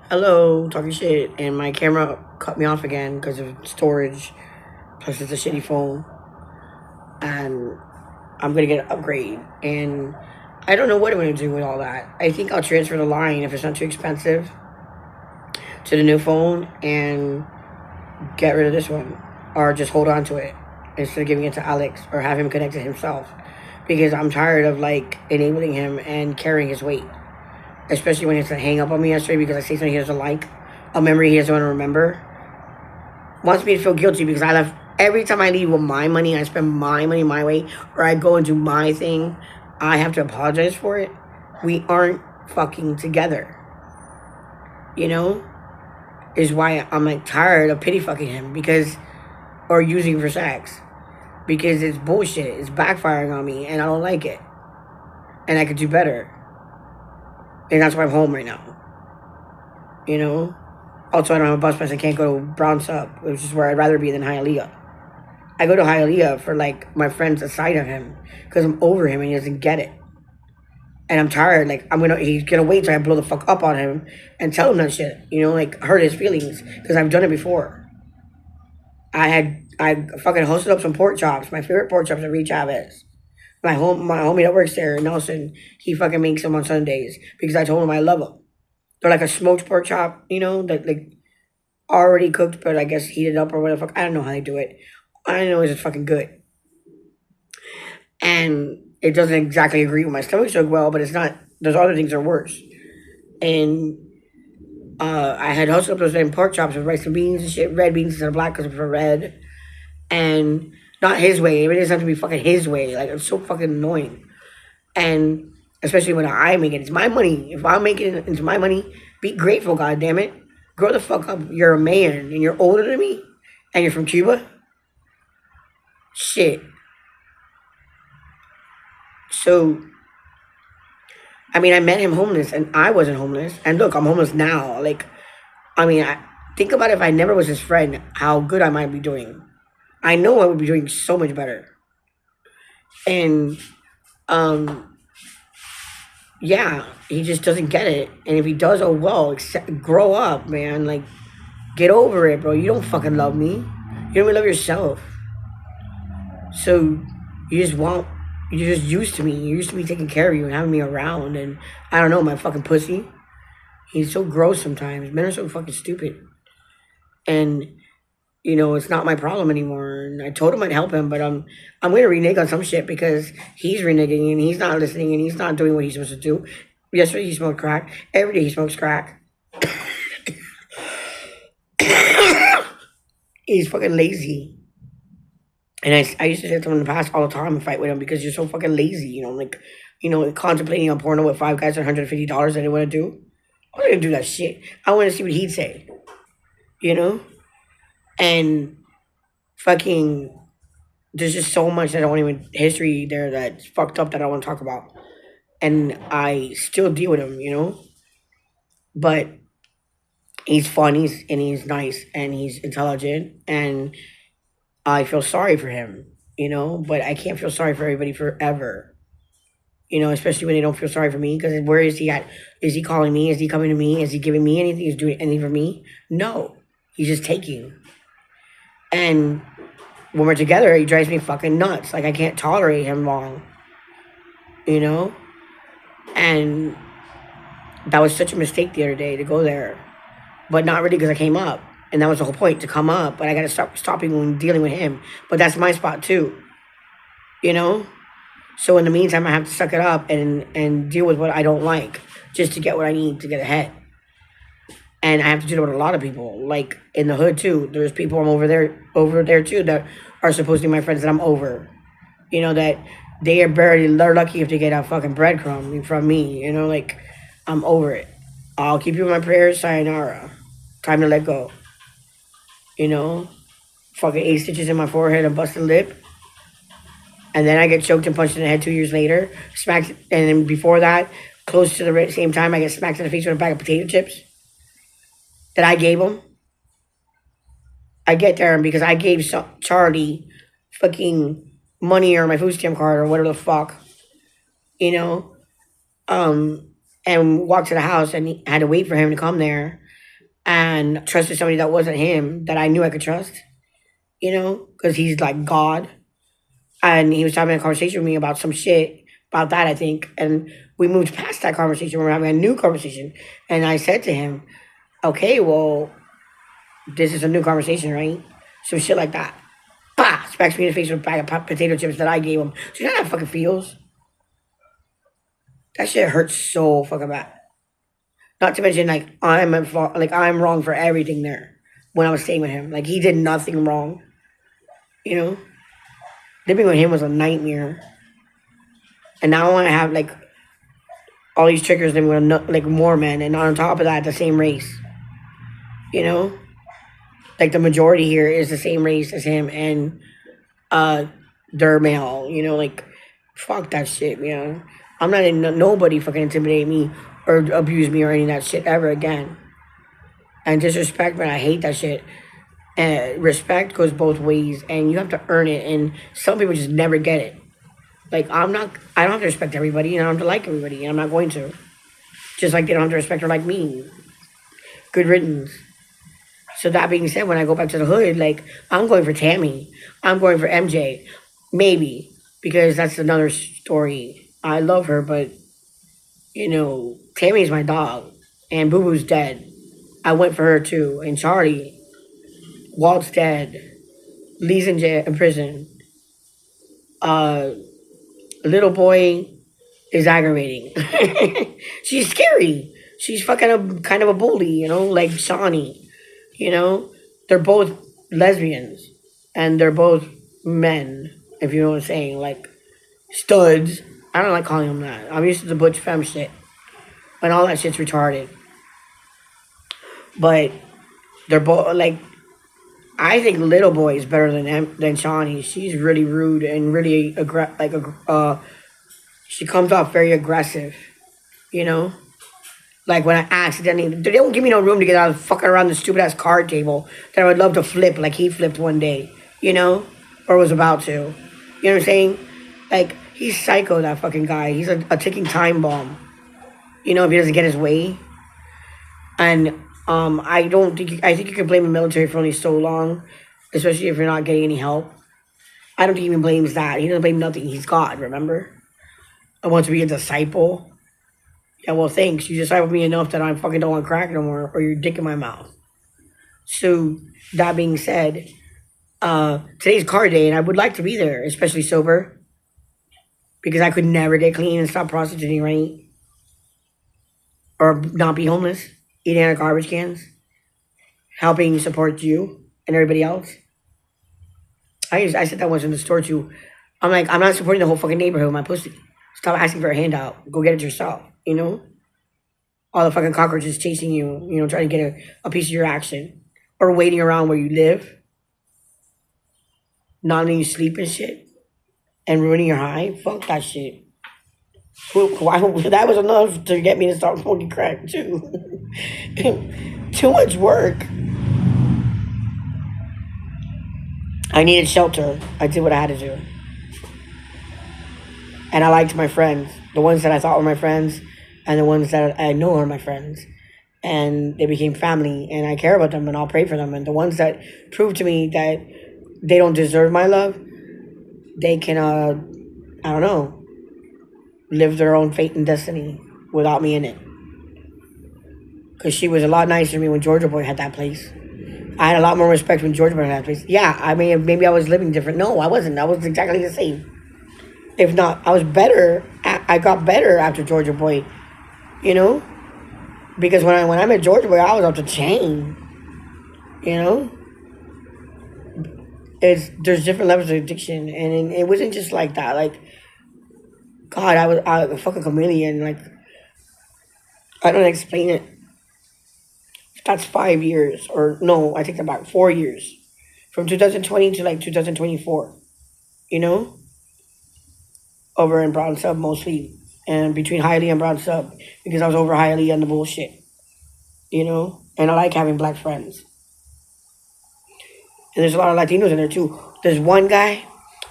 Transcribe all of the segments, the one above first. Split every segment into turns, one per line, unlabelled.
Hello, talking shit, and my camera cut me off again because of storage. Plus, it's a shitty phone, and I'm gonna get an upgrade. And I don't know what I'm gonna do with all that. I think I'll transfer the line if it's not too expensive to the new phone and get rid of this one, or just hold on to it instead of giving it to Alex or have him connect it himself. Because I'm tired of like enabling him and carrying his weight, especially when he has to hang up on me yesterday because I say something he doesn't like, a memory he doesn't want to remember. Wants me to feel guilty because I left every time I leave with my money, I spend my money my way, or I go and do my thing, I have to apologize for it. We aren't fucking together. You know? Is why I'm like tired of pity fucking him because, or using him for sex. Because it's bullshit. It's backfiring on me and I don't like it. And I could do better. And that's why I'm home right now. You know? Also, I don't have a bus pass. I can't go to Brownsville, which is where I'd rather be than Hialeah. I go to Hialeah for like my friends aside of him because I'm over him and he doesn't get it. And I'm tired. Like he's gonna wait till I blow the fuck up on him and tell him that shit. You know, like hurt his feelings because I've done it before. I fucking hosted up some pork chops. My favorite pork chops at Reed Chavez. My homie that works there, Nelson. He fucking makes them on Sundays because I told him I love them. They're like a smoked pork chop, you know, that like already cooked, but I guess heated up or whatever. I don't know how they do it. I know it's just fucking good. And it doesn't exactly agree with my stomach so well, but it's not. There's other things that are worse. And I had hustled up those damn pork chops with rice and beans and shit, red beans instead of black because I prefer red. And not his way. It doesn't have to be fucking his way. Like, it's so fucking annoying. And especially when I make it, it's my money. If I'm making it into my money, be grateful, goddammit. Grow the fuck up. You're a man and you're older than me and you're from Cuba. Shit. So, I mean, I met him homeless and I wasn't homeless. And look, I'm homeless now. Like, I mean, think about if I never was his friend, how good I might be doing. I know I would be doing so much better. And, yeah, he just doesn't get it. And if he does, oh well, grow up, man. Like, get over it, bro. You don't fucking love me. You don't even love yourself. So you're just used to me. You're used to me taking care of you and having me around. And I don't know, my fucking pussy. He's so gross sometimes. Men are so fucking stupid. And, you know, it's not my problem anymore. And I told him I'd help him, but I'm going to renege on some shit because he's reneging and he's not listening and he's not doing what he's supposed to do. Yesterday he smoked crack. Every day he smokes crack. He's fucking lazy. And I used to say to him in the past all the time and fight with him because you're so fucking lazy, you know, like, you know, contemplating on porno with five guys for $150 I didn't want to do. I wasn't gonna do that shit. I want to see what he'd say, you know? And fucking, there's just so much that I don't even, history there that's fucked up that I want to talk about. And I still deal with him, you know? But he's fun, he's nice, and he's intelligent, and I feel sorry for him, you know, but I can't feel sorry for everybody forever, you know, especially when they don't feel sorry for me. Because where is he at? Is he calling me? Is he coming to me? Is he giving me anything? Is he doing anything for me? No, he's just taking. And when we're together, he drives me fucking nuts. Like, I can't tolerate him long, you know? And that was such a mistake the other day to go there, but not really because I came up. And that was the whole point, to come up. But I got to stop stopping dealing with him. But that's my spot too, you know? So in the meantime, I have to suck it up and deal with what I don't like just to get what I need to get ahead. And I have to do that with a lot of people. Like, in the hood too. There's people I'm over there too that are supposed to be my friends that I'm over. You know, that they're lucky if they get a fucking breadcrumb from me. You know, like, I'm over it. I'll keep you in my prayers, sayonara. Time to let go. You know, fucking 8 stitches in my forehead and busted lip. And then I get choked and punched in the head 2 years later. Smacked, and then before that, close to the same time, I get smacked in the face with a bag of potato chips that I gave him. I get there because I gave Charlie fucking money or my food stamp card or whatever the fuck, you know? And and walked to the house and I had to wait for him to come there and trusted somebody that wasn't him that I knew I could trust, because he's like God. And he was having a conversation with me about some shit about that, I think. And we moved past that conversation. We're having a new conversation. And I said to him, okay, well, this is a new conversation, right? Some shit like that. Bah! Smacks me in the face with a bag of potato chips that I gave him. So you know how that fucking feels? That shit hurts so fucking bad. Not to mention, like, I'm wrong for everything there when I was staying with him. Like, he did nothing wrong. Living with him was a nightmare. And now I want to have, like, all these triggers living with, like, more men. And on top of that, the same race. Like, the majority here is the same race as him. And they're male. Like, fuck that shit, man. I'm not letting nobody fucking intimidate me or abuse me or any of that shit ever again. And disrespect, man, I hate that shit. And respect goes both ways, and you have to earn it. And some people just never get it. Like, I don't have to respect everybody, and I don't have to like everybody, and I'm not going to. Just like they don't have to respect or like me. Good riddance. So that being said, when I go back to the hood, like, I'm going for Tammy. I'm going for MJ. Maybe. Because that's another story. I love her, but, Tammy's my dog. And Boo Boo's dead. I went for her too. And Charlie, Walt's dead. Lee's in prison. Little boy is aggravating. She's scary. She's fucking kind of a bully, like Shawnee. They're both lesbians. And they're both men, if you know what I'm saying. Like, studs. I don't like calling them that. I'm used to the butch femme shit. And all that shit's retarded. But they're both, like, I think Little Boy is better than Shawnee. She's really rude and really she comes off very aggressive, Like when I accidentally, they don't give me no room to get out of fucking around the stupid ass card table that I would love to flip like he flipped one day, or was about to. You know what I'm saying? Like, he's psycho, that fucking guy. He's a ticking time bomb. If he doesn't get his way. And I think you can blame the military for only so long, especially if you're not getting any help. I don't think he even blames that. He doesn't blame nothing. He's God, remember? I want to be a disciple. Yeah, well, thanks. You discipled me enough that I fucking don't want crack no more, or your dick in my mouth. So, that being said, today's car day, and I would like to be there, especially sober, because I could never get clean and stop prostituting, right? Or not be homeless, eating out of garbage cans, helping support you and everybody else. I said that once in the store too. I'm like, I'm not supporting the whole fucking neighborhood with my pussy. Stop asking for a handout. Go get it yourself, All the fucking cockroaches chasing you, trying to get a piece of your action. Or waiting around where you live. Not letting you sleep and shit. And ruining your high. Fuck that shit. That was enough to get me to start smoking crack too. Too much work. I needed shelter. I did what I had to do. And I liked my friends. The ones that I thought were my friends. And the ones that I know are my friends. And they became family. And I care about them and I'll pray for them. And the ones that prove to me that they don't deserve my love, they can, I don't know, live their own fate and destiny without me in it. Because she was a lot nicer to me when Georgia Boy had that place. I had a lot more respect when Georgia Boy had that place. Yeah, I mean, maybe I was living different. No, I wasn't. I was exactly the same. If not, I was better. I got better after Georgia Boy, Because when I met Georgia Boy, I was up to chain, There's different levels of addiction, and it wasn't just like that. Like, God, I was a fucking chameleon. Like, I don't explain it. That's 5 years, or no, I take that back, 4 years, from 2020 to like 2024. Over in Brown Sub mostly, and between Hialeah and Brown Sub, because I was over Hialeah and the bullshit. And I like having black friends. And there's a lot of Latinos in there too. There's one guy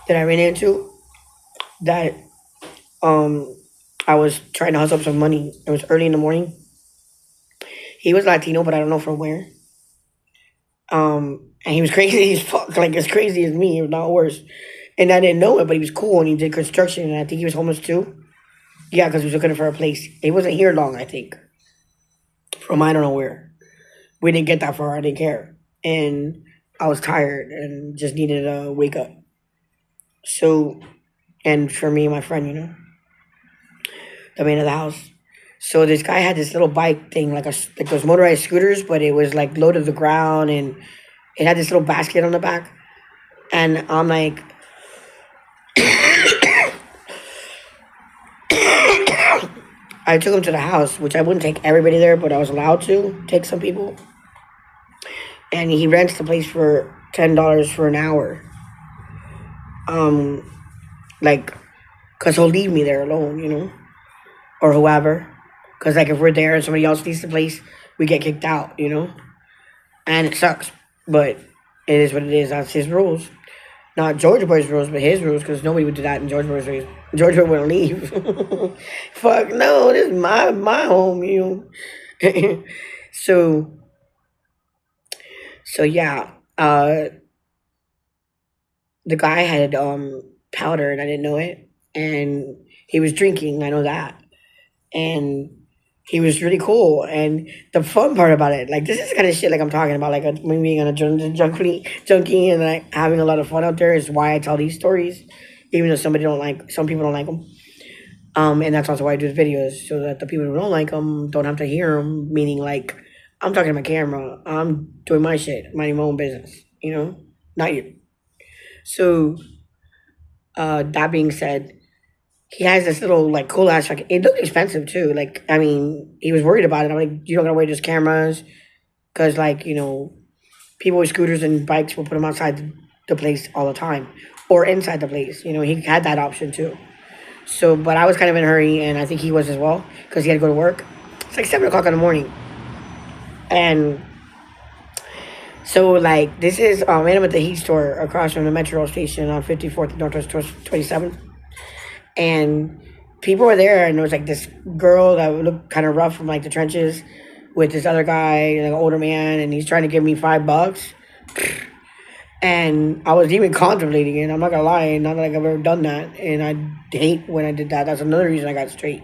that I ran into that I I was trying to hustle up some money. It was early in the morning. He was Latino, but I don't know from where. And he was crazy as fuck, like as crazy as me, if not worse. And I didn't know it, but he was cool and he did construction. And I think he was homeless too. Yeah, because he was looking for a place. He wasn't here long, I think, from I don't know where. We didn't get that far. I didn't care, and I was tired and just needed to wake up. So, and for me and my friend, the man of the house. So this guy had this little bike thing, like those motorized scooters, but it was like low to the ground, and it had this little basket on the back. And I'm like, I took him to the house, which I wouldn't take everybody there, but I was allowed to take some people. And he rents the place for $10 for an hour. Um, like, cause he'll leave me there alone, or whoever. Cause like if we're there and somebody else needs the place, we get kicked out, and it sucks. But it is what it is. That's his rules. Not George Boy's rules, but his rules, because nobody would do that in George Boy's rules. George Boy wouldn't leave. Fuck no, this is my home, so yeah, the guy had powder and I didn't know it, and he was drinking. I know that, and he was really cool. And the fun part about it, like this is the kind of shit like I'm talking about, like me being on a junkie and like having a lot of fun out there is why I tell these stories, even though some people don't like them. And that's also why I do the videos, so that the people who don't like them don't have to hear them. Meaning, like, I'm talking to my camera, I'm doing my shit, minding my own business, not you. So, that being said, he has this little like cool ass. Like, it looked expensive too. Like, I mean, he was worried about it. I'm like, you don't gotta wear just cameras, because like people with scooters and bikes will put them outside the place all the time, or inside the place. He had that option too. So, but I was kind of in a hurry, and I think he was as well, because he had to go to work. It's like 7 o'clock in the morning, and so like this is I'm at the Heat store across from the Metro station on 54th Northwest 27th, and people were there, and there was like this girl that looked kind of rough from like the trenches, with this other guy, like an older man, and he's trying to give me $5. And I was even contemplating it. I'm not gonna lie, not like I've ever done that, and I hate when I did that. That's another reason I got straight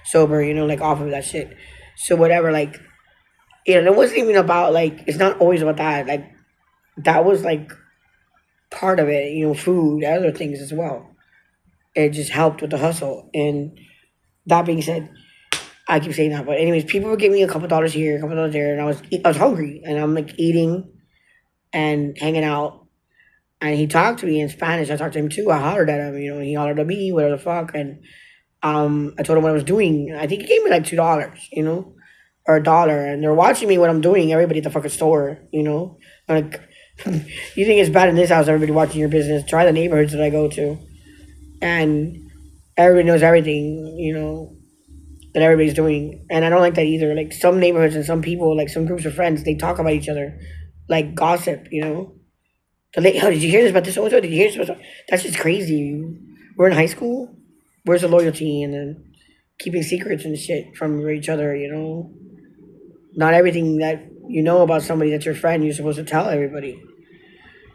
sober, like off of that shit. So whatever, like, it wasn't even about like, it's not always about that. Like, that was like part of it, food, other things as well. It just helped with the hustle. And that being said, I keep saying that, but anyways, people would give me a couple dollars here, a couple dollars there, and I was hungry, and I'm like eating and hanging out. And he talked to me in Spanish. I talked to him too. I hollered at him, he hollered at me, whatever the fuck. And I told him what I was doing. I think he gave me like $2, or $1. And they're watching me what I'm doing. Everybody at the fucking store, like, you think it's bad in this house? Everybody watching your business. Try the neighborhoods that I go to, and everybody knows everything, that everybody's doing. And I don't like that either. Like, some neighborhoods and some people, like some groups of friends, they talk about each other, like gossip, Oh, did you hear this about this so-and-so? Did you hear this about so? That's just crazy. We're in high school. Where's the loyalty and then keeping secrets and shit from each other, Not everything that you know about somebody that's your friend, you're supposed to tell everybody.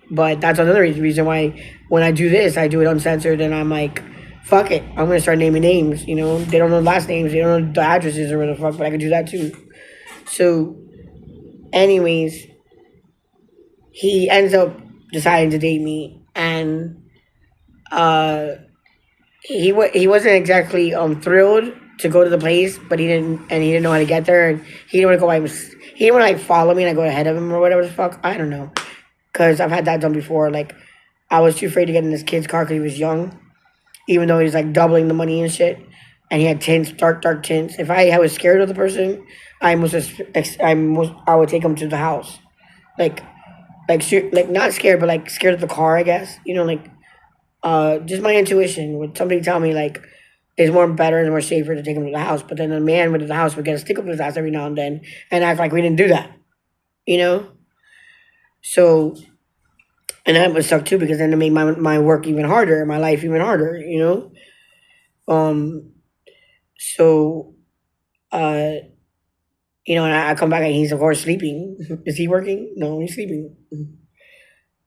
But that's another reason why when I do this, I do it uncensored, and I'm like, fuck it. I'm going to start naming names, They don't know the last names. They don't know the addresses or what the fuck, but I can do that too. So, anyways, he ends up deciding to date me, and he wasn't exactly thrilled to go to the place, but he didn't know how to get there, and he didn't want to go by he didn't want to like follow me and I go ahead of him or whatever the fuck. I don't know, because I've had that done before. Like, I was too afraid to get in this kid's car because he was young, even though he's like doubling the money and shit, and he had tints, dark tints. If I was scared of the person, I would take him to the house, like not scared, but like scared of the car, I guess. Like, just my intuition would somebody tell me like it's more better and more safer to take him to the house. But then the man went to the house would get a stick up his ass every now and then and act like we didn't do that, So, and that was stuck too, because then it made my work even harder, my life even harder, Um, So, uh, and I come back and he's of course sleeping. Is he working? No, he's sleeping.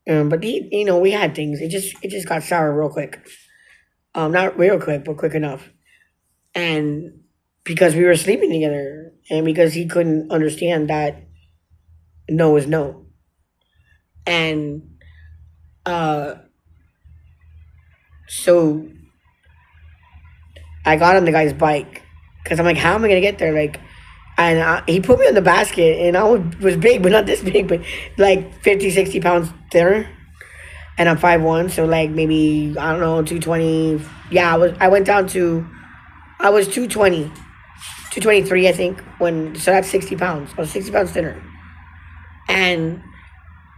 But we had things. It just got sour real quick. Not real quick, but quick enough. And because we were sleeping together, and because he couldn't understand that no is no, and uh, so I got on the guy's bike because I'm like, how am I gonna get there? Like, and he put me on the basket, and I was big, but not this big, but like 50, 60 pounds thinner. And I'm 5'1", so like maybe I don't know 220. Yeah, I went down to I was 220, 223 I think so that's 60 pounds. I was 60 pounds thinner, and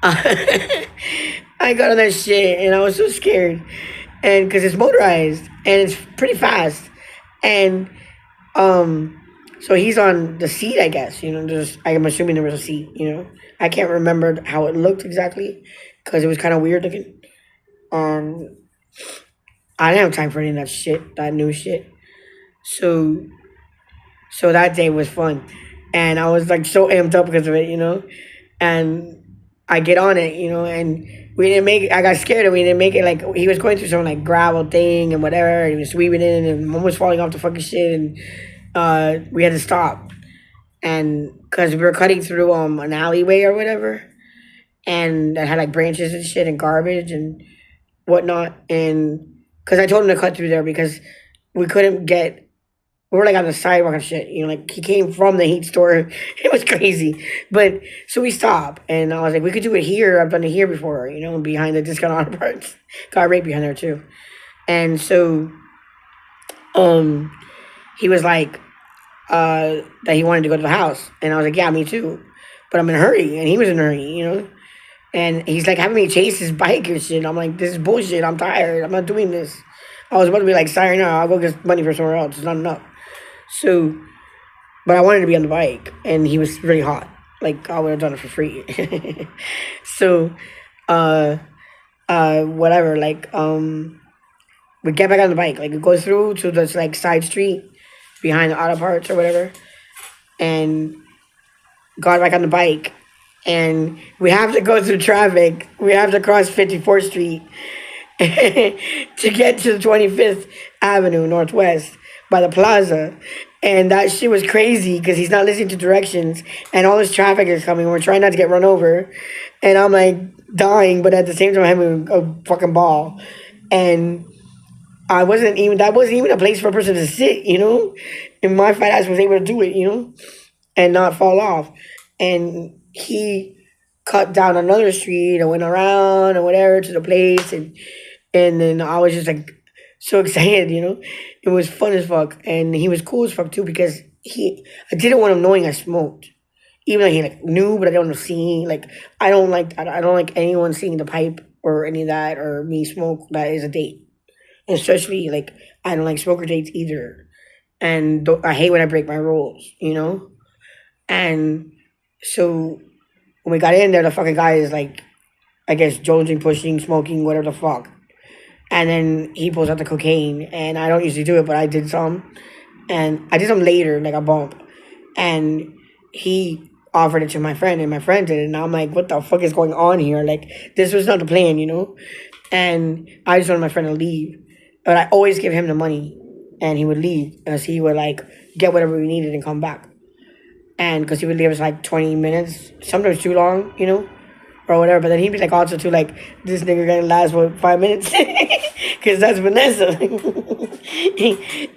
I got on that shit, and I was so scared, and because it's motorized and it's pretty fast, and um, so he's on the seat, I guess. I'm assuming there was a seat. I can't remember how it looked exactly because it was kind of weird looking. Um, I didn't have time for any of that shit, that new shit. So, so that day was fun, and I was like so amped up because of it. And I get on it, and we didn't make it. I got scared and we didn't make it. Like he was going through some like gravel thing and whatever, and he was sweeping in and almost falling off the fucking shit, and we had to stop, and because we were cutting through an alleyway or whatever, and that had like branches and shit and garbage and whatnot, and because I told him to cut through there because we couldn't get. We were like on the sidewalk and shit, like he came from the heat store. It was crazy. But so we stopped and I was like, we could do it here. I've done it here before, behind the discount auto parts. Got right behind there too. And so um he was like that he wanted to go to the house. And I was like, yeah, me too. But I'm in a hurry. And he was in a hurry. And he's like having me chase his bike and shit. I'm like, this is bullshit. I'm tired. I'm not doing this. I was about to be like, sorry, no, I'll go get money for somewhere else. It's not enough. So, but I wanted to be on the bike, and he was really hot. Like I would have done it for free. So, uh, whatever. Like, we get back on the bike. Like we go through to this like side street behind the auto parts or whatever, and got back on the bike. And we have to go through traffic. We have to cross 54th Street to get to the 25th Avenue Northwest by the plaza. And that shit was crazy because he's not listening to directions and all this traffic is coming. We're trying not to get run over. And I'm like dying, but at the same time having a fucking ball. And that wasn't even a place for a person to sit, And my fat ass was able to do it, and not fall off. And he cut down another street and went around and whatever to the place, and then I was just like so excited, It was fun as fuck, and he was cool as fuck too because I didn't want him knowing I smoked, even though he like knew, but I don't want him seeing. Like I don't like anyone seeing the pipe or any of that or me smoke. That is a date, and especially like I don't like smoker dates either, and I hate when I break my rules, And so when we got in there, the fucking guy is like, I guess, jonesing, pushing, smoking, whatever the fuck. And then he pulls out the cocaine, and I don't usually do it, but I did some. And I did some later, like a bump. And he offered it to my friend, and my friend did it. And I'm like, what the fuck is going on here? Like, this was not the plan, And I just wanted my friend to leave. But I always give him the money, and he would leave, as he would, like, get whatever we needed and come back. And because he would leave us like 20 minutes, sometimes too long, or whatever. But then he'd be like, also too, like, this nigga gonna last for 5 minutes, because that's Vanessa.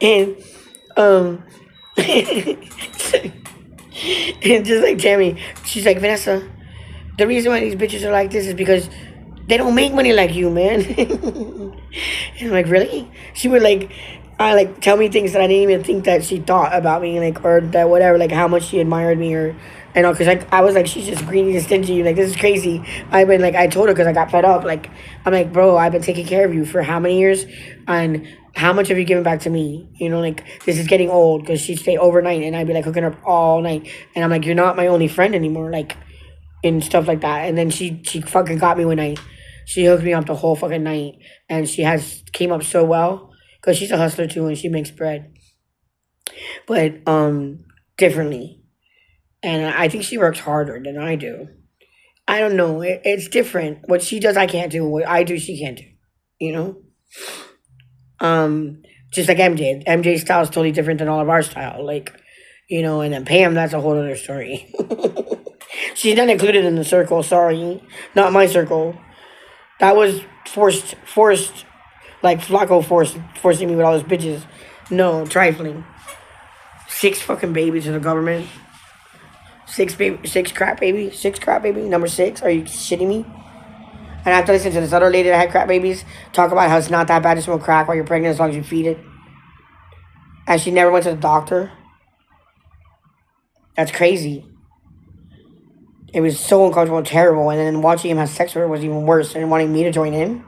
And and just like Tammy, she's like, Vanessa, the reason why these bitches are like this is because they don't make money like you, man. And I'm like, really? She would like tell me things that I didn't even think that she thought about me, like, or that whatever, like how much she admired me, or because I was like, she's just greedy and stingy, like this is crazy. I told her because I got fed up. Like I'm like, bro, I've been taking care of you for how many years, and how much have you given back to me? Like this is getting old, because she'd stay overnight and I'd be like hooking her up all night, and I'm like, you're not my only friend anymore, like, and stuff like that. And then she fucking got me one night. She hooked me up the whole fucking night, and she came up so well. Because she's a hustler too, and she makes bread. but differently. And I think she works harder than I do. I don't know. It's different. What she does, I can't do. What I do, she can't do. You know. Um, just like MJ. MJ's style is totally different than all of our style. Like, and then Pam, that's a whole other story. She's not included in the circle. Sorry, not my circle. That was forced. Like Flacco forcing me with all his bitches. No, trifling. Six fucking babies in the government. Six crap baby. Number six. Are you shitting me? And I have to listen to this other lady that had crap babies talk about how it's not that bad to smoke crack while you're pregnant as long as you feed it. And she never went to the doctor. That's crazy. It was so uncomfortable and terrible. And then watching him have sex with her was even worse. And wanting me to join in,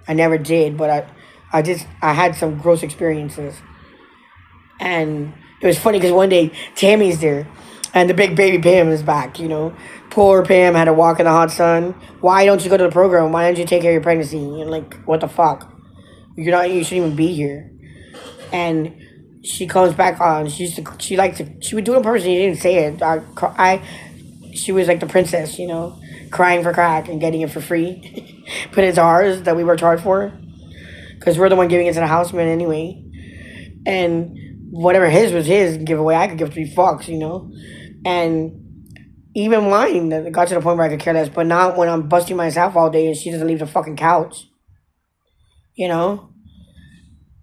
I never did. But I had some gross experiences. And it was funny because one day Tammy's there, and the big baby Pam is back. Poor Pam had to walk in the hot sun. Why don't you go to the program? Why don't you take care of your pregnancy? And like, what the fuck? You shouldn't even be here. And she comes back on. She would do it on purpose. And you didn't say it. She was like the princess, crying for crack and getting it for free. But it's ours that we worked hard for, because we're the one giving it to the houseman anyway. And whatever his was his giveaway, I could give 3 fucks, And even mine, it got to the point where I could care less, but not when I'm busting myself all day and she doesn't leave the fucking couch,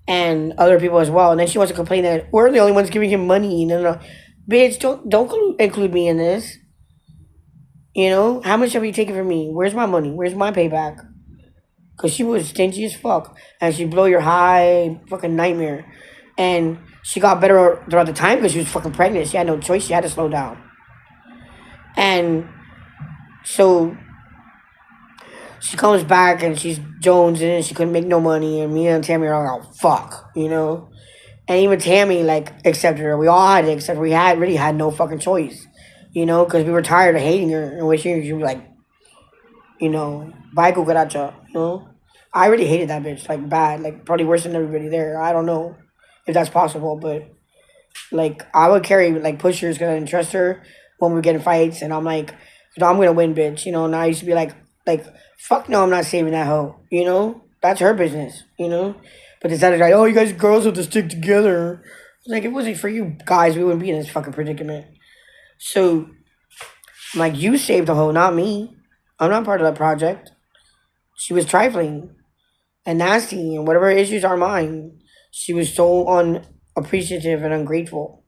and other people as well. And then she wants to complain that we're the only ones giving him money. No, bitch, don't include me in this. How much have you taken from me? Where's my money? Where's my payback? Because she was stingy as fuck, and she'd blow your high fucking nightmare. And she got better throughout the time because she was fucking pregnant. She had no choice. She had to slow down. And so she comes back and she's jonesing and she couldn't make no money. And me and Tammy are all like, fuck, And even Tammy, like, accepted her. We all had to accept her. We really had no fucking choice, because we were tired of hating her and wishing she was like, bye cucaracha, I really hated that bitch, like, bad. Like, probably worse than everybody there. I don't know if that's possible, but like, I would carry like pushers because I didn't trust her when we get in fights, and I'm like, no, I'm gonna win, bitch, And I used to be like, fuck no, I'm not saving that hoe, That's her business, But the other guy, oh, you guys girls have to stick together. Like, if it wasn't for you guys, we wouldn't be in this fucking predicament. So, I'm like, you saved the hoe, not me. I'm not part of that project. She was trifling and nasty, and whatever issues are mine. She was so unappreciative and ungrateful.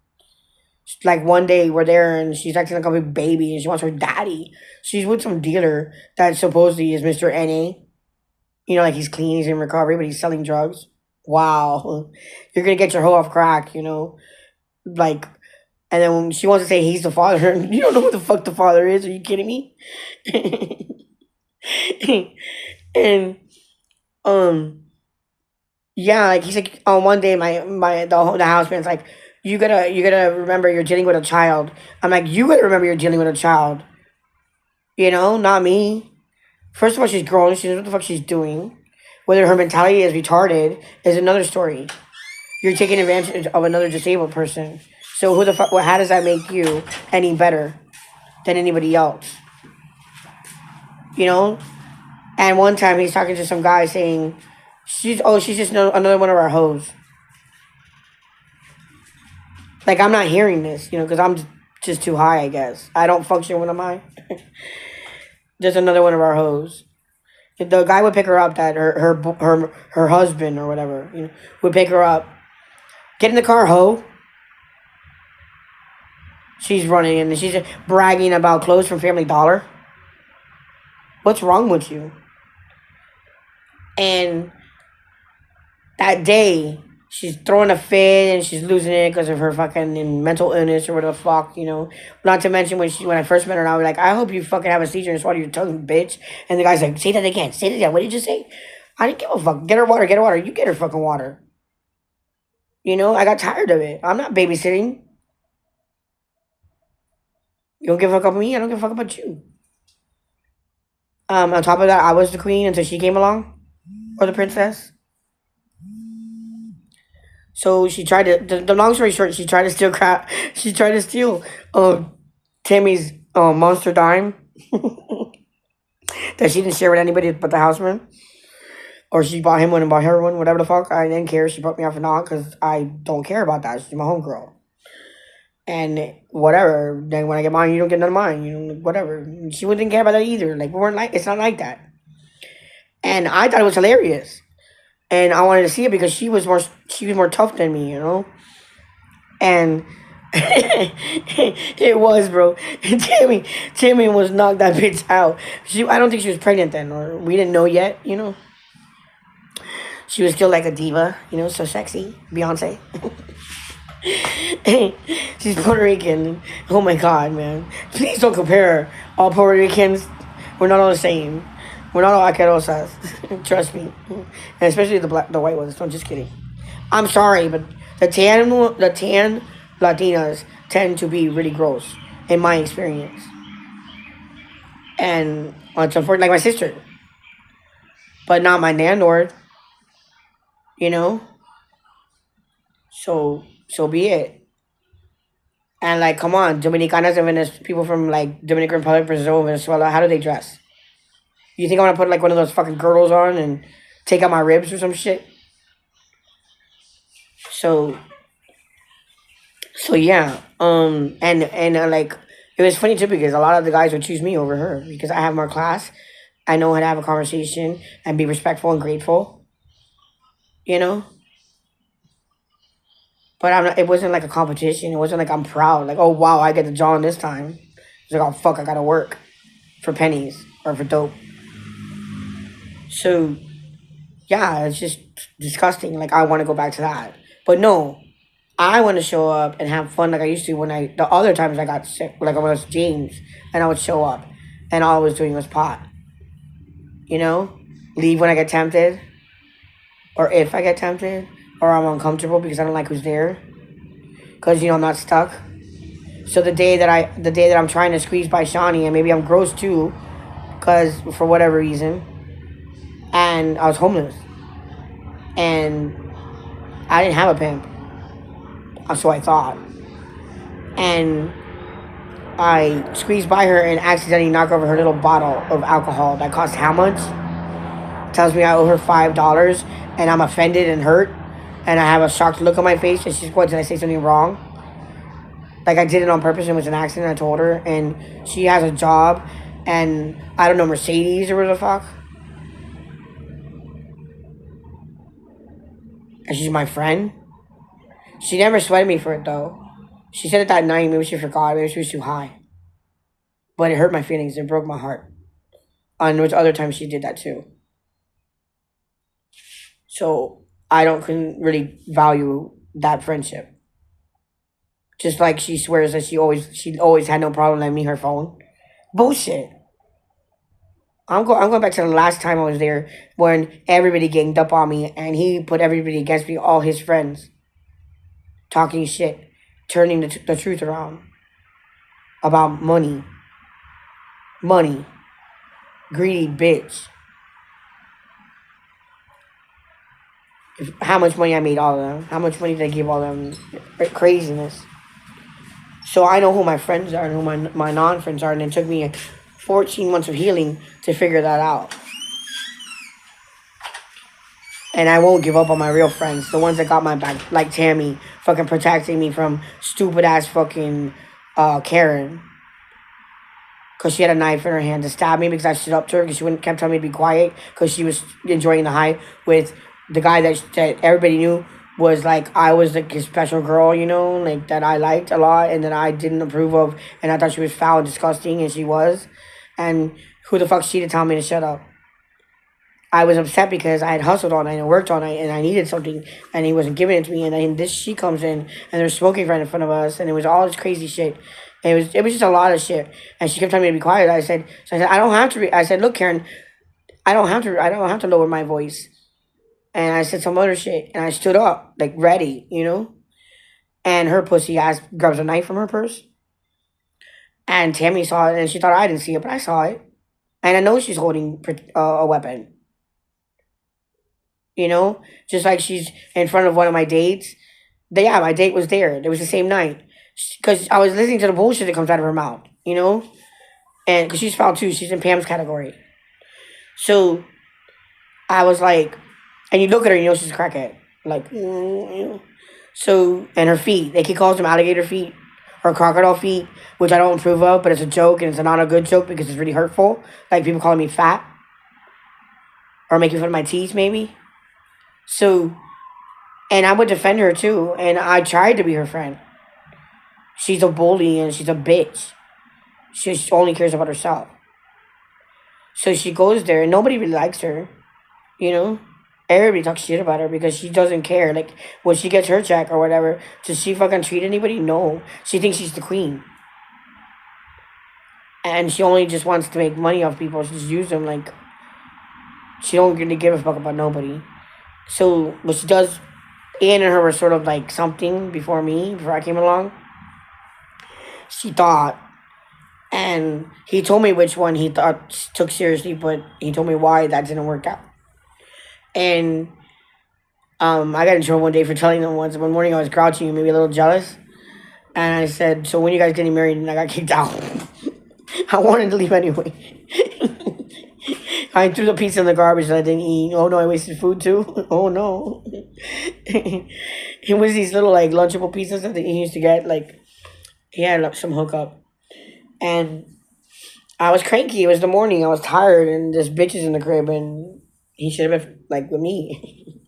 Like, one day we're there and she's acting like a big baby and she wants her daddy. She's with some dealer that supposedly is Mr. NA. Like, he's clean, he's in recovery, but he's selling drugs. Wow. You're gonna get your hoe off crack, Like, and then when she wants to say he's the father, you don't know who the fuck the father is. Are you kidding me? And yeah, like, he's like, on one day the houseman's like, you gotta remember you're dealing with a child. I'm like, you gotta remember you're dealing with a child. Not me. First of all, she's grown. She knows what the fuck she's doing. Whether her mentality is retarded is another story. You're taking advantage of another disabled person. So who the fuck? How does that make you any better than anybody else? And one time he's talking to some guy saying, she's just another one of our hoes. Like, I'm not hearing this, because I'm just too high, I guess. I don't function when I'm high. Just another one of our hoes. The guy would pick her up, that her husband or whatever, would pick her up. Get in the car, hoe. She's running and she's bragging about clothes from Family Dollar. What's wrong with you? And that day, she's throwing a fit and she's losing it because of her fucking mental illness or whatever the fuck, Not to mention when I first met her, I was like, I hope you fucking have a seizure and swallow your tongue, bitch. And the guy's like, say that again. Say that again. What did you say? I didn't give a fuck. Get her water. Get her water. You get her fucking water. I got tired of it. I'm not babysitting. You don't give a fuck about me. I don't give a fuck about you. On top of that, I was the queen until she came along. Or the princess. So she tried to. The long story short, she tried to steal crap. She tried to steal Tammy's monster dime that she didn't share with anybody but the houseman. Or she bought him one and bought her one, whatever the fuck. I didn't care. She put me off or not because I don't care about that. She's my homegirl. And whatever. Then when I get mine, you don't get none of mine. You know, whatever. She wouldn't care about that either. Like we weren't like it's not like that. And I thought it was hilarious. And I wanted to see it because she was more tough than me, you know? And it was, bro. Tammy was knocked that bitch out. I don't think she was pregnant then, or we didn't know yet, you know? She was still like a diva, you know, so sexy. Beyonce. She's Puerto Rican. Oh my god, man. Please don't compare all Puerto Ricans. We're not all the same. We're not all asquerosas. Trust me. And especially the white ones. I'm just kidding. I'm sorry, but the tan Latinas tend to be really gross in my experience. And it's unfortunate, like my sister, but not my landlord. You know, so be it. And like, come on, Dominicanas and people from like Dominican Republic, Brazil, Venezuela, how do they dress? You think I'm gonna put like one of those fucking girdles on and take out my ribs or some shit? So yeah, and like it was funny too because a lot of the guys would choose me over her because I have more class. I know how to have a conversation and be respectful and grateful. You know, but I'm not. It wasn't like a competition. It wasn't like I'm proud. Like, oh wow, I get the job this time. It's like, oh fuck, I gotta work for pennies or for dope. So yeah, it's just disgusting. Like I want to go back to that, but no, I want to show up and have fun like I used to when the other times I got sick, like when I was James, and I would show up, and all I was doing was pot. You know, leave when I get tempted, or if I get tempted, or I'm uncomfortable because I don't like who's there, because I'm not stuck. So the day that I'm trying to squeeze by Shawnee, and maybe I'm gross too, because for whatever reason, and I was homeless, and I didn't have a pimp, so I thought, and I squeezed by her and accidentally knocked over her little bottle of alcohol that cost how much? Tells me I owe her $5, and I'm offended and hurt, and I have a shocked look on my face, and she's, what, did I say something wrong? Like I did it on purpose and it was an accident, I told her, and she has a job, and I don't know, Mercedes or whatever the fuck. And she's my friend. She never sweated me for it though. She said it that night, maybe she forgot, maybe she was too high. But it hurt my feelings, it broke my heart. And there was other times she did that too. So I don't couldn't really value that friendship. Just like she swears that she always had no problem letting me her phone. Bullshit. I'm going back to the last time I was there when everybody ganged up on me and he put everybody against me, all his friends. Talking shit, turning the truth around about money. Money. Greedy bitch. How much money I made all of them. How much money did I give all of them? Craziness. So I know who my friends are and who my non-friends are, and it took me 14 months of healing to figure that out. And I won't give up on my real friends, the ones that got my back, like Tammy, fucking protecting me from stupid ass fucking Karen. Because she had a knife in her hand to stab me because I stood up to her because she kept telling me to be quiet because she was enjoying the high with the guy that everybody knew was like, I was like his special girl, like that I liked a lot and that I didn't approve of, and I thought she was foul and disgusting, and she was. And who the fuck she to tell me to shut up? I was upset because I had hustled all night and worked all night and I needed something and he wasn't giving it to me, and then she comes in and they're smoking right in front of us and it was all this crazy shit. And it was just a lot of shit. And she kept telling me to be quiet. I said, I don't have to I said, look, Karen, I don't have to lower my voice. And I said some other shit. And I stood up, like, ready, And her pussy ass grabs a knife from her purse. And Tammy saw it, and she thought I didn't see it, but I saw it. And I know she's holding a weapon. you know? Just like she's in front of one of my dates. Yeah, my date was there. It was the same night. Because I was listening to the bullshit that comes out of her mouth, you know? And because she's foul too. She's in Pam's category. So I was like, and you look at her, you know she's a crackhead. Like, you know. So, and her feet. They can call them alligator feet or crocodile feet, which I don't approve of, but it's a joke and it's not a good joke because it's really hurtful. Like people calling me fat or making fun of my teeth, maybe. So, and I would defend her too. And I tried to be her friend. She's a bully and she's a bitch. She only cares about herself. So she goes there and nobody really likes her, you know? Everybody talks shit about her because she doesn't care. Like, when she gets her check or whatever, does she fucking treat anybody? No. She thinks she's the queen. And she only just wants to make money off people. She just use them like... She don't really give a fuck about nobody. So, what she does... Ian and her were sort of like something before me, before I came along. She thought... And he told me which one he thought took seriously, but he told me why that didn't work out. And I got in trouble one day for telling them once. One morning I was grouchy and maybe a little jealous. And I said, so when you guys getting married? And I got kicked out. I wanted to leave anyway. I threw the pizza in the garbage that I didn't eat. Oh no, I wasted food too. Oh no. It was these little like Lunchable pizzas that he used to get. Like, he had like, some hookup. And I was cranky. It was the morning. I was tired and this bitch is in the crib and he should have been like with me.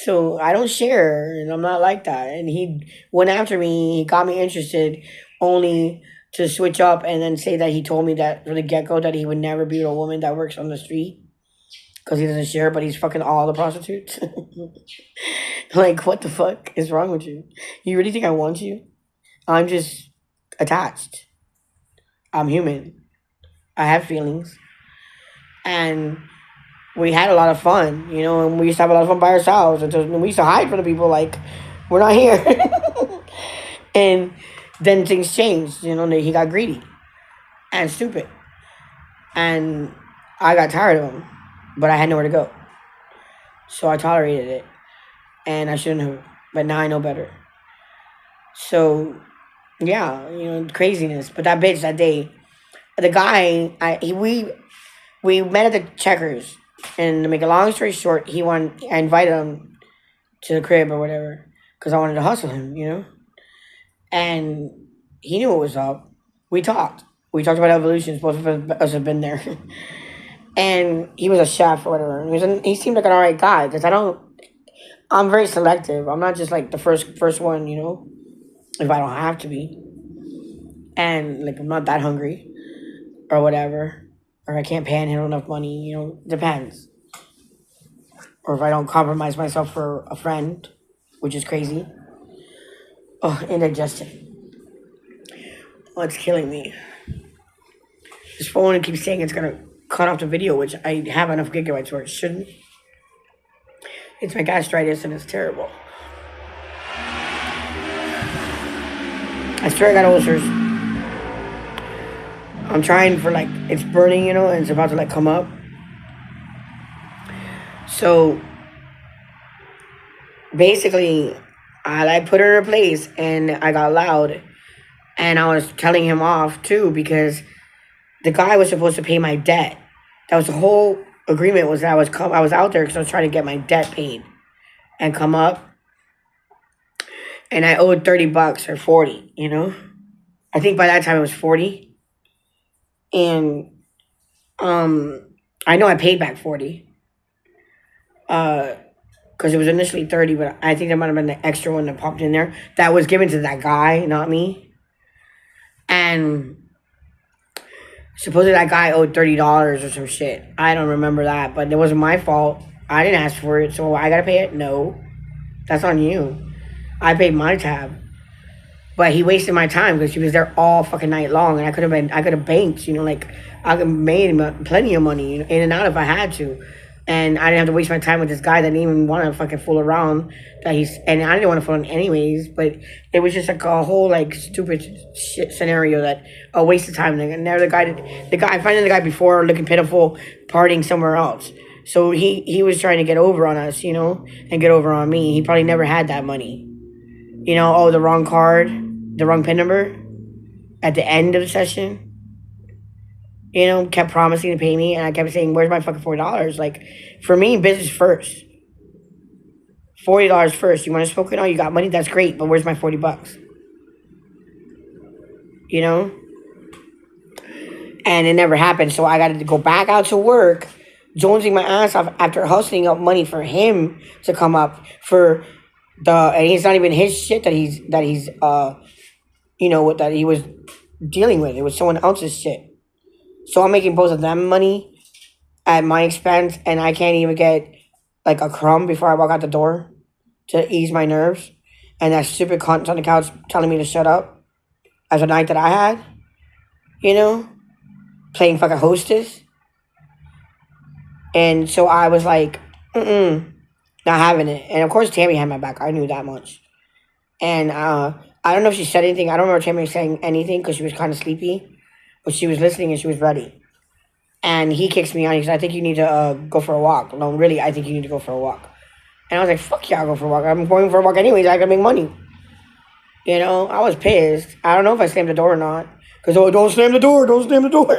So I don't share and I'm not like that. And he went after me. He got me interested only to switch up and then say that he told me that from the get-go that he would never be with a woman that works on the street because he doesn't share, but he's fucking all the prostitutes. Like, what the fuck is wrong with you? You really think I want you? I'm just attached. I'm human. I have feelings. And we had a lot of fun, you know, and we used to have a lot of fun by ourselves. And we used to hide from the people like, we're not here. And then things changed, you know, he got greedy and stupid. And I got tired of him, but I had nowhere to go. So I tolerated it. And I shouldn't have, but now I know better. So, yeah, you know, craziness. But that bitch that day, the guy, we met at the Checkers. And to make a long story short, I invited him to the crib or whatever. Because I wanted to hustle him, you know. And he knew what was up. We talked. We talked about evolutions. Both of us have been there. And he was a chef or whatever. He seemed like an alright guy. Because I'm very selective. I'm not just like the first one, you know. If I don't have to be. And like I'm not that hungry. Or whatever. Or I can't panhandle enough money, you know. Depends. Or if I don't compromise myself for a friend. Which is crazy. Oh, indigestion. Oh, it's killing me. This phone keeps saying it's going to cut off the video, which I have enough gigabytes where it shouldn't. It's my gastritis and it's terrible. I swear I got ulcers. I'm trying for like, it's burning, you know, and it's about to like come up. So, basically, I like put her in her place and I got loud. And I was telling him off too because the guy was supposed to pay my debt. That was the whole agreement was that I was out there because I was trying to get my debt paid and come up. And I owed $30 or 40, you know. I think by that time it was 40. And I know I paid back 40. Because it was initially 30, but I think there might have been the extra one that popped in there that was given to that guy, not me. And supposedly that guy owed $30 or some shit. I don't remember that, but it wasn't my fault. I didn't ask for it, so I gotta pay it? No. That's on you. I paid my tab. But he wasted my time because he was there all fucking night long, and I could have banked, you know, like I could have made plenty of money in and out if I had to. And I didn't have to waste my time with this guy that didn't even want to fucking fool around. And I didn't want to fool him anyways, but it was just like a whole like stupid shit scenario that a waste of time. And there finding the guy before looking pitiful, partying somewhere else. So he was trying to get over on us, and get over on me. He probably never had that money. Oh, the wrong card, the wrong PIN number at the end of the session. Kept promising to pay me, and I kept saying, "Where's my fucking $40?" Like, for me, business first. $40 first. You want to smoke it? Oh, you got money? That's great, but where's my $40? You know? And it never happened. So I got to go back out to work, jonesing my ass off after hustling up money for him to come up for and it's not even his shit that that he was dealing with. It was someone else's shit. So I'm making both of them money at my expense, and I can't even get like a crumb before I walk out the door to ease my nerves. And that stupid cunt on the couch telling me to shut up as a night that I had, playing fucking hostess. And so I was like, not having it. And of course, Tammy had my back. I knew that much. And I don't know if she said anything. I don't remember Tammy saying anything because she was kind of sleepy. But she was listening and she was ready. And he kicks me out. He says, I think you need to go for a walk. No, really, I think you need to go for a walk. And I was like, fuck yeah, I'll go for a walk. I'm going for a walk anyways. I can make money. I was pissed. I don't know if I slammed the door or not. Because, don't slam the door. Don't slam the door.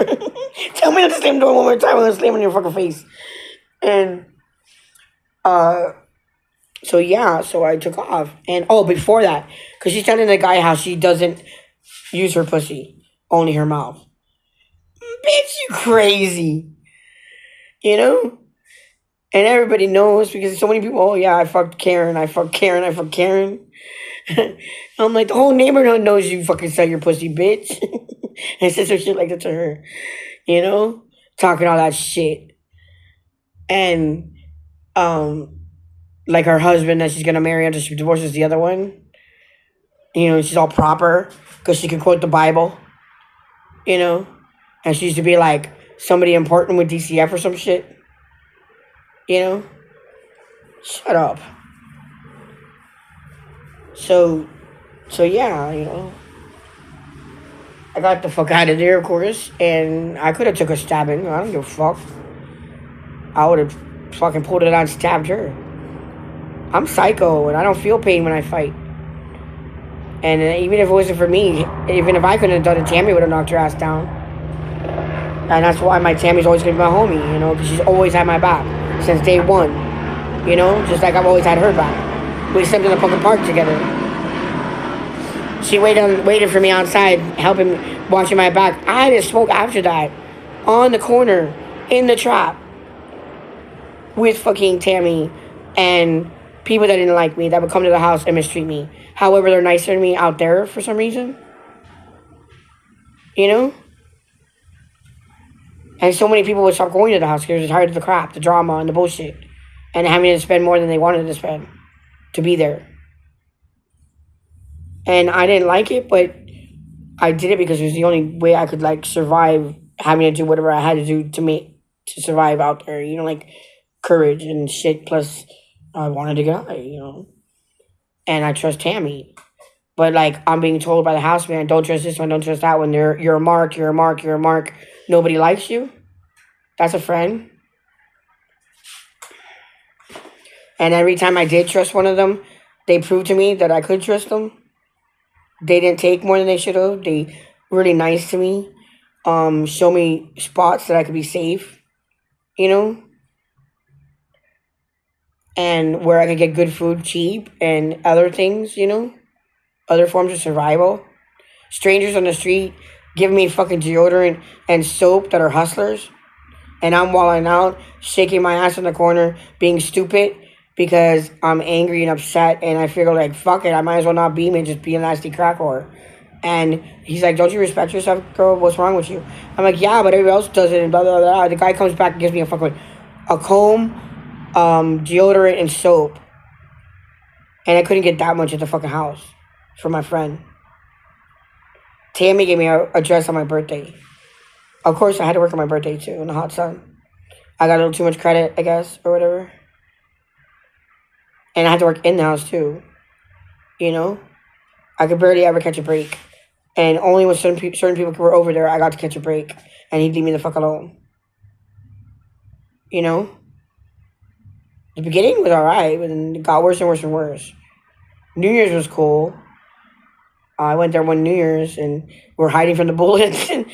Tell me not to slam the door one more time. I'm going to slam it in your fucking face. And, so yeah, so I took off. And, before that, because she's telling the guy how she doesn't use her pussy, only her mouth. Bitch, you crazy. And everybody knows because so many people, I fucked Karen. I'm like, the whole neighborhood knows you fucking sell your pussy, bitch. And says some shit like that to her. Talking all that shit. And, like her husband that she's gonna marry after she divorces the other one. She's all proper because she can quote the Bible. And she used to be like somebody important with DCF or some shit. Shut up. So yeah, I got the fuck out of there, of course, and I could have took a stabbing. I don't give a fuck. I would have fucking pulled it out and stabbed her. I'm psycho, and I don't feel pain when I fight. And even if it wasn't for me, even if I couldn't have done it, Tammy would have knocked her ass down. And that's why my Tammy's always going to be my homie, because she's always had my back since day one. Just like I've always had her back. We slept in the fucking park together. She waited for me outside, watching my back. I had to smoke after that, on the corner, in the trap, with fucking Tammy and people that didn't like me, that would come to the house and mistreat me. However, they're nicer to me out there for some reason. And so many people would stop going to the house because they're tired of the crap, the drama, and the bullshit. And having to spend more than they wanted to spend to be there. And I didn't like it, but I did it because it was the only way I could, survive having to do whatever I had to do to survive out there. Like courage and shit, plus I wanted to get out, And I trust Tammy. But, I'm being told by the house man, don't trust this one, don't trust that one. You're a mark, you're a mark, you're a mark. Nobody likes you. That's a friend. And every time I did trust one of them, they proved to me that I could trust them. They didn't take more than they should have. They were really nice to me. Show me spots that I could be safe. And where I could get good food cheap and other things, other forms of survival. Strangers on the street giving me fucking deodorant and soap that are hustlers. And I'm walling out, shaking my ass in the corner, being stupid because I'm angry and upset. And I figure, fuck it, I might as well not be me and just be a nasty crack whore. And he's like, don't you respect yourself, girl? What's wrong with you? I'm like, yeah, but everybody else does it and blah, blah, blah. The guy comes back and gives me a comb, deodorant, and soap. And I couldn't get that much at the fucking house for my friend. Tammy gave me a dress on my birthday. Of course, I had to work on my birthday, too, in the hot sun. I got a little too much credit, I guess, or whatever. And I had to work in the house, too. I could barely ever catch a break. And only when certain people were over there, I got to catch a break. And he'd leave me the fuck alone. The beginning was alright, but then it got worse and worse and worse. New Year's was cool. I went there one New Year's and we're hiding from the bullets. And,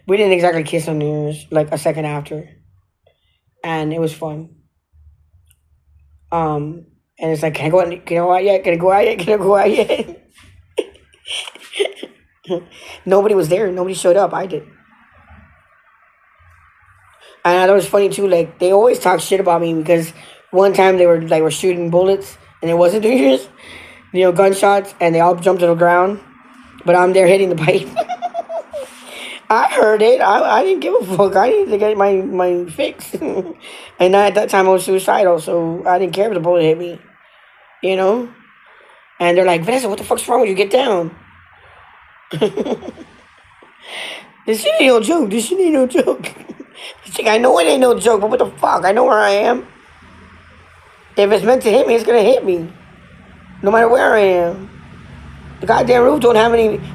we didn't exactly kiss on New Year's, like a second after, and it was fun. And it's like, can I go out? Can I go out yet? Can I go out yet? Can I go out yet? Nobody was there. Nobody showed up. I did. And I thought it was funny too. Like they always talk shit about me because one time they were shooting bullets and it wasn't New Year's, gunshots, and they all jumped to the ground, but I'm there hitting the pipe. I heard it. I didn't give a fuck. I needed to get my fix. And at that time I was suicidal, so I didn't care if the bullet hit me. You know? And they're like, Vanessa, what the fuck's wrong with you? Get down. This shit ain't no joke. This shit ain't no joke. She's like, I know it ain't no joke, but what the fuck? I know where I am. If it's meant to hit me, it's gonna hit me. No matter where I am. The goddamn roof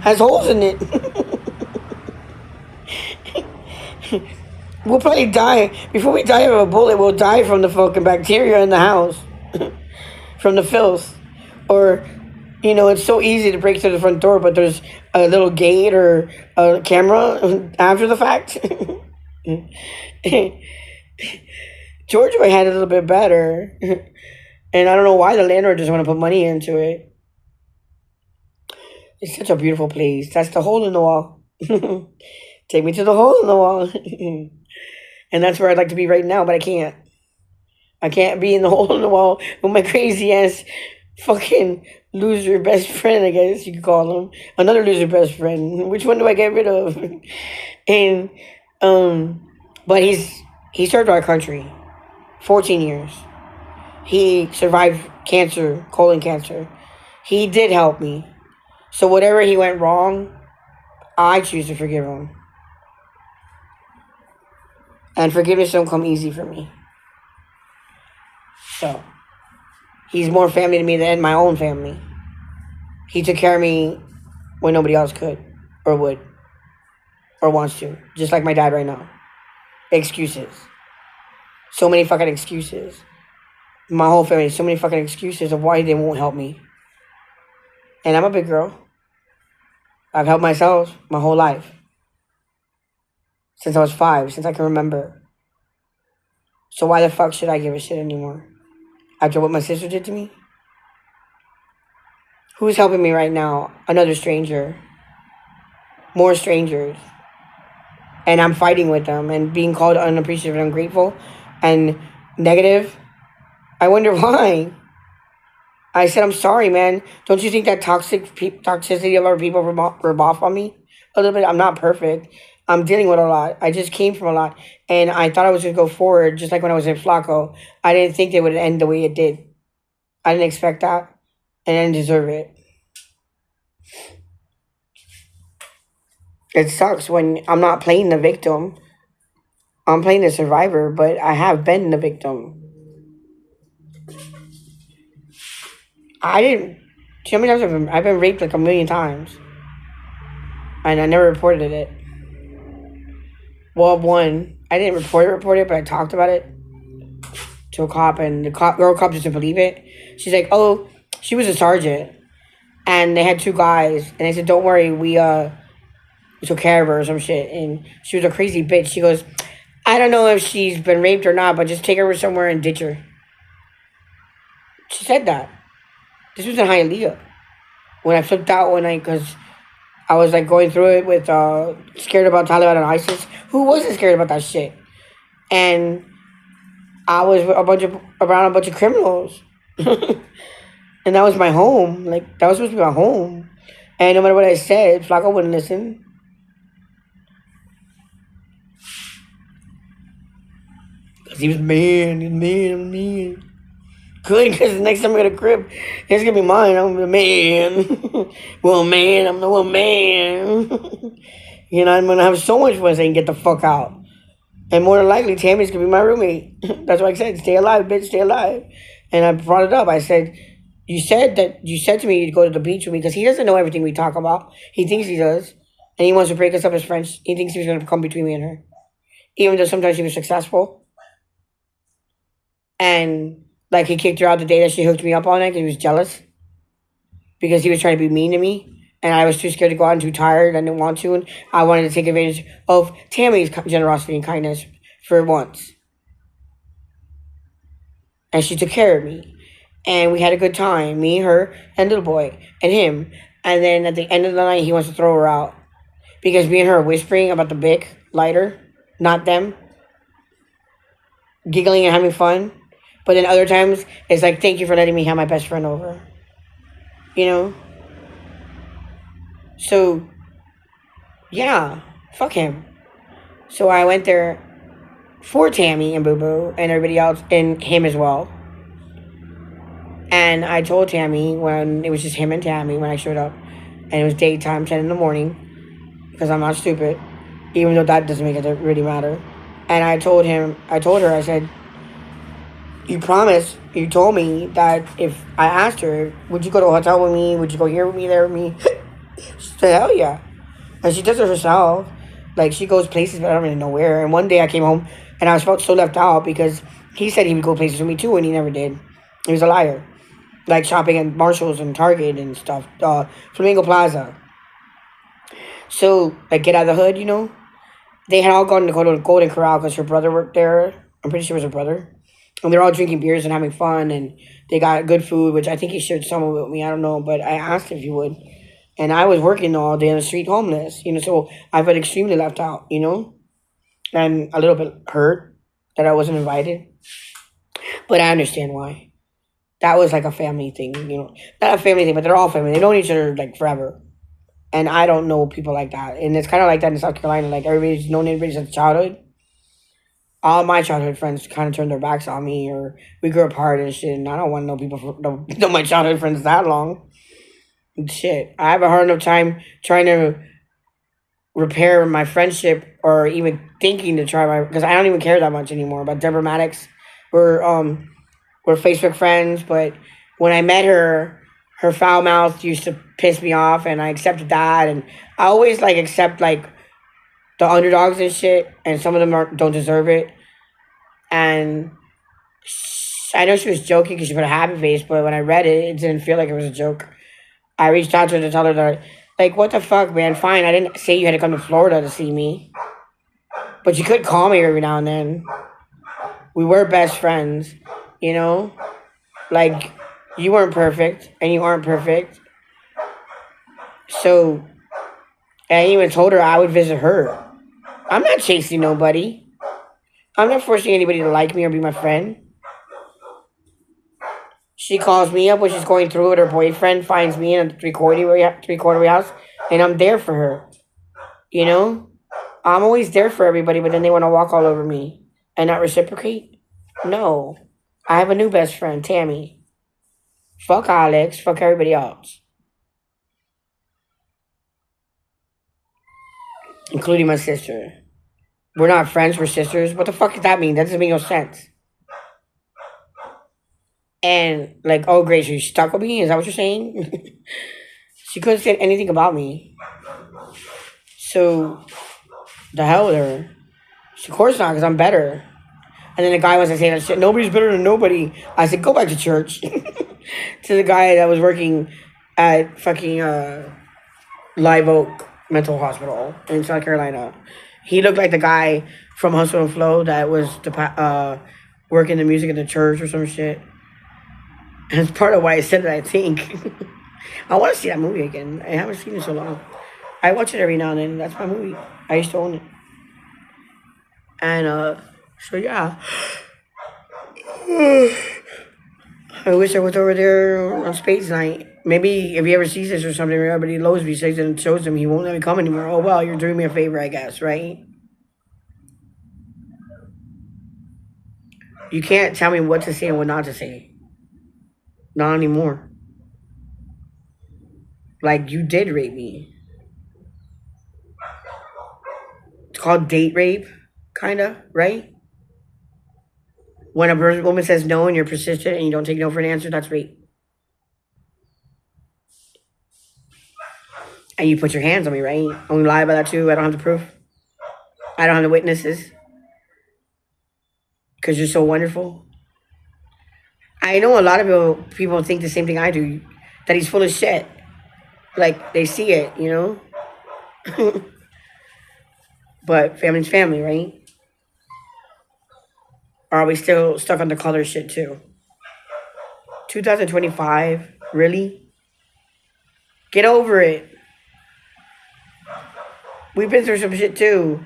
has holes in it. We'll probably die. Before we die of a bullet, we'll die from the fucking bacteria in the house. From the filth. Or, it's so easy to break through the front door, but there's a little gate or a camera after the fact. Georgia had it a little bit better. And I don't know why the landlord doesn't want to put money into it. It's such a beautiful place. That's the hole in the wall. Take me to the hole in the wall. And that's where I'd like to be right now, but I can't. I can't be in the hole in the wall with my crazy ass fucking loser best friend, I guess you could call him. Another loser best friend. Which one do I get rid of? And but he served our country 14 years. He survived cancer, colon cancer. He did help me. So whatever he went wrong, I choose to forgive him. And forgiveness don't come easy for me. So, he's more family to me than my own family. He took care of me when nobody else could, or would, or wants to. Just like my dad right now. Excuses. So many fucking excuses. My whole family, so many fucking excuses of why they won't help me. And I'm a big girl. I've helped myself my whole life. Since I was 5, since I can remember. So why the fuck should I give a shit anymore? After what my sister did to me? Who's helping me right now? Another stranger. More strangers. And I'm fighting with them and being called unappreciative and ungrateful and negative. I wonder why. I said, I'm sorry, man. Don't you think that toxicity of other people rub off on me a little bit? I'm not perfect. I'm dealing with a lot. I just came from a lot. And I thought I was going to go forward, just like when I was in Flacco. I didn't think they would end the way it did. I didn't expect that. And I didn't deserve it. It sucks when I'm not playing the victim. I'm playing the survivor, but I have been the victim. I didn't... See how many times I've been raped like a million times. And I never reported it. Well, one, I didn't report it, but I talked about it to a cop, and the cop just didn't believe it. She's like, oh, she was a sergeant, and they had 2 guys, and they said, don't worry, we took care of her or some shit, and she was a crazy bitch. She goes, I don't know if she's been raped or not, but just take her somewhere and ditch her. She said that. This was in Hialeah. When I flipped out one night, because I was like going through it with scared about Taliban and ISIS. Who wasn't scared about that shit? And I was around a bunch of criminals. And that was my home. Like, that was supposed to be my home. And no matter what I said, Flacco wouldn't listen. Because he was mean. Good, because the next time I get a crib, it's going to be mine. I'm the man. Well, man, I'm the one man. I'm going to have so much fun saying, get the fuck out. And more than likely, Tammy's going to be my roommate. That's what I said. Stay alive, bitch, stay alive. And I brought it up. I said, you said to me you'd go to the beach with me, because he doesn't know everything we talk about. He thinks he does. And he wants to break us up as friends. He thinks he was going to come between me and her. Even though sometimes he was successful. And like he kicked her out the day that she hooked me up on it because he was jealous because he was trying to be mean to me. And I was too scared to go out and too tired. I didn't want to. And I wanted to take advantage of Tammy's generosity and kindness for once. And she took care of me. And we had a good time. Me, her, and little boy, and him. And then at the end of the night, he wants to throw her out. Because me and her are whispering about the Bic lighter, not them. Giggling and having fun. But then other times, it's like, thank you for letting me have my best friend over. You know? So, yeah. Fuck him. So I went there for Tammy and Boo Boo and everybody else and him as well. And I told Tammy when it was just him and Tammy when I showed up. And it was daytime, 10 in the morning. Because I'm not stupid. Even though that doesn't make it really matter. And I told her, I said, you promised, you told me that if I asked her, would you go to a hotel with me? Would you go here with me, there with me? She said, hell yeah. And she does it herself. Like, she goes places, but I don't really know where. And one day I came home, and I felt so left out because he said he would go places with me too, and he never did. He was a liar. Like shopping at Marshalls and Target and stuff. Flamingo Plaza. So, like, get out of the hood, you know? They had all gone to go to Golden Corral because her brother worked there. I'm pretty sure it was her brother. And they're all drinking beers and having fun, and they got good food, which I think he shared some of it with me. I don't know, but I asked if he would. And I was working all day on the street homeless, you know, so I felt extremely left out, you know? And a little bit hurt that I wasn't invited. But I understand why. That was like a family thing, you know. Not a family thing, but they're all family. They know each other like forever. And I don't know people like that. And it's kind of like that in South Carolina. Like, everybody's known everybody since childhood. All my childhood friends kind of turned their backs on me, or we grew apart and shit. And I don't want to know people for know my childhood friends that long. Shit, I have a hard enough time trying to repair my friendship, or even thinking to try my, because I don't even care that much anymore about Deborah Maddox. We're Facebook friends, but when I met her, her foul mouth used to piss me off, and I accepted that, and I always like accept like the underdogs and shit, and some of them don't deserve it. And I know she was joking because she put a happy face, but when I read it, it didn't feel like it was a joke. I reached out to her to tell her that, like, what the fuck, man? Fine, I didn't say you had to come to Florida to see me, but you could call me every now and then. We were best friends, you know? Like, you weren't perfect, and you aren't perfect. So, I even told her I would visit her. I'm not chasing nobody. I'm not forcing anybody to like me or be my friend. She calls me up when she's going through with her boyfriend, finds me in a three-quarter house, and I'm there for her. You know? I'm always there for everybody, but then they want to walk all over me and not reciprocate? No. I have a new best friend, Tammy. Fuck Alex. Fuck everybody else. Including my sister. We're not friends, we're sisters. What the fuck does that mean? That doesn't make no sense. And, like, oh, great, so you stuck with me? Is that what you're saying? She couldn't say anything about me. So, the hell with her. Of course not, because I'm better. And then the guy wants to say that shit. Nobody's better than nobody. I said, go back to church. To the guy that was working at fucking Live Oak Mental Hospital in South Carolina. He looked like the guy from Hustle and Flow that was working the music in the church or some shit. And it's part of why I said that, I think. I want to see that movie again. I haven't seen it so long. I watch it every now and then. That's my movie. I used to own it. And, so yeah. I wish I was over there on Spades Night. Maybe if he ever sees this or something, everybody loves me, says and shows him, he won't let me come anymore. Oh, well, you're doing me a favor, I guess, right? You can't tell me what to say and what not to say. Not anymore. Like, you did rape me. It's called date rape, kind of, right? When a woman says no and you're persistent and you don't take no for an answer, that's rape. And you put your hands on me, right? I'm gonna lie about that too. I don't have the proof. I don't have the witnesses. Because you're so wonderful. I know a lot of people think the same thing I do, that he's full of shit. Like they see it, you know. But family's family, right? Or are we still stuck on the color shit too? 2025, really? Get over it. We've been through some shit too,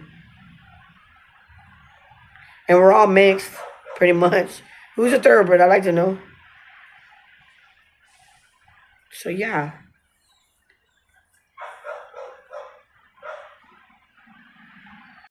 and we're all mixed, pretty much. Who's a thoroughbred? I'd like to know. So yeah.